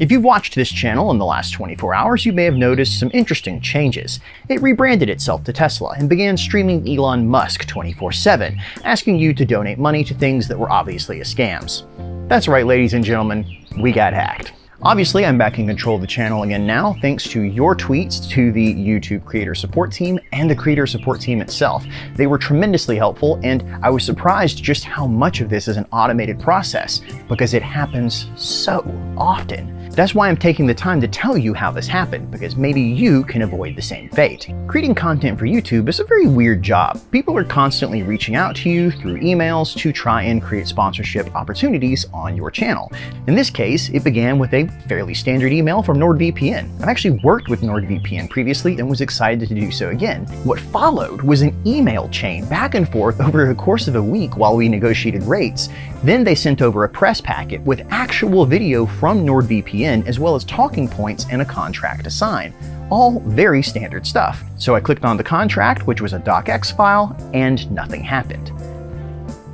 If you've watched this channel in the last 24 hours, you may have noticed some interesting changes. It rebranded itself to Tesla and began streaming Elon Musk 24/7, asking you to donate money to things that were obviously scams. That's right, ladies and gentlemen, we got hacked. Obviously, I'm back in control of the channel again now, thanks to your tweets to the YouTube creator support team and the creator support team itself. They were tremendously helpful, and I was surprised just how much of this is an automated process, because it happens so often. That's why I'm taking the time to tell you how this happened, because maybe you can avoid the same fate. Creating content for YouTube is a very weird job. People are constantly reaching out to you through emails to try and create sponsorship opportunities on your channel. In this case, it began with a fairly standard email from NordVPN. I've actually worked with NordVPN previously and was excited to do so again. What followed was an email chain back and forth over the course of a week while we negotiated rates. Then they sent over a press packet with actual video from NordVPN, as well as talking points and a contract to sign. All very standard stuff. So I clicked on the contract, which was a docx file, and nothing happened.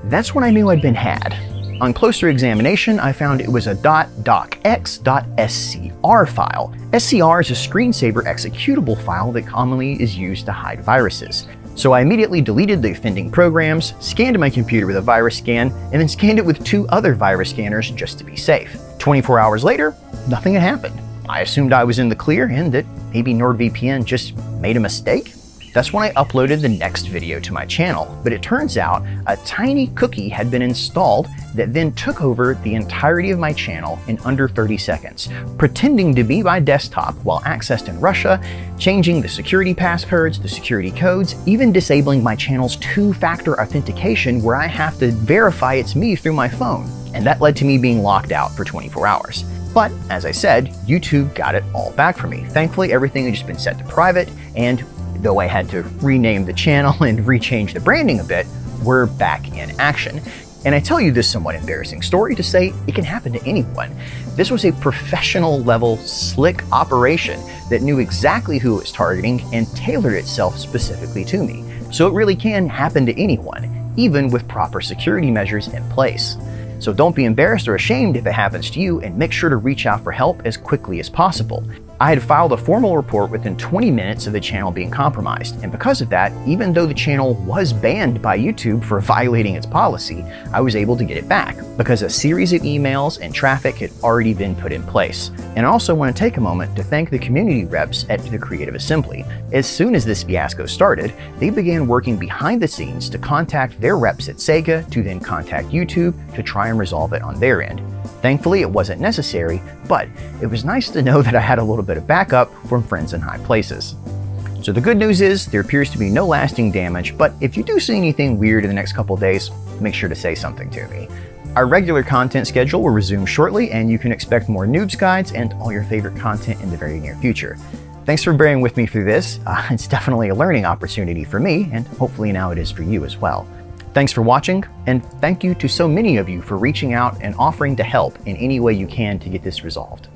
That's when I knew I'd been had. On closer examination, I found it was a .docx.scr file. SCR is a screensaver executable file that commonly is used to hide viruses. So I immediately deleted the offending programs, scanned my computer with a virus scan, and then scanned it with 2 other virus scanners just to be safe. 24 hours later, nothing had happened. I assumed I was in the clear and that maybe NordVPN just made a mistake. That's when I uploaded the next video to my channel, but it turns out a tiny cookie had been installed that then took over the entirety of my channel in under 30 seconds, pretending to be my desktop while accessed in Russia, changing the security passwords, the security codes, even disabling my channel's 2-factor authentication where I have to verify it's me through my phone. And that led to me being locked out for 24 hours. But as I said, YouTube got it all back for me. Thankfully, everything had just been set to private, and though I had to rename the channel and rechange the branding a bit, we're back in action. And I tell you this somewhat embarrassing story to say it can happen to anyone. This was a professional level, slick operation that knew exactly who it was targeting and tailored itself specifically to me. So it really can happen to anyone, even with proper security measures in place. So don't be embarrassed or ashamed if it happens to you, and make sure to reach out for help as quickly as possible. I had filed a formal report within 20 minutes of the channel being compromised, and because of that, even though the channel was banned by YouTube for violating its policy, I was able to get it back because a series of emails and traffic had already been put in place. And I also want to take a moment to thank the community reps at the Creative Assembly. As soon as this fiasco started, they began working behind the scenes to contact their reps at Sega to then contact YouTube to try and resolve it on their end. Thankfully, it wasn't necessary, but it was nice to know that I had a little bit of backup from friends in high places. So the good news is there appears to be no lasting damage, but if you do see anything weird in the next couple of days, make sure to say something to me. Our regular content schedule will resume shortly, and you can expect more noobs guides and all your favorite content in the very near future. Thanks for bearing with me through this. It's definitely a learning opportunity for me, and hopefully now it is for you as well. Thanks for watching, and thank you to so many of you for reaching out and offering to help in any way you can to get this resolved.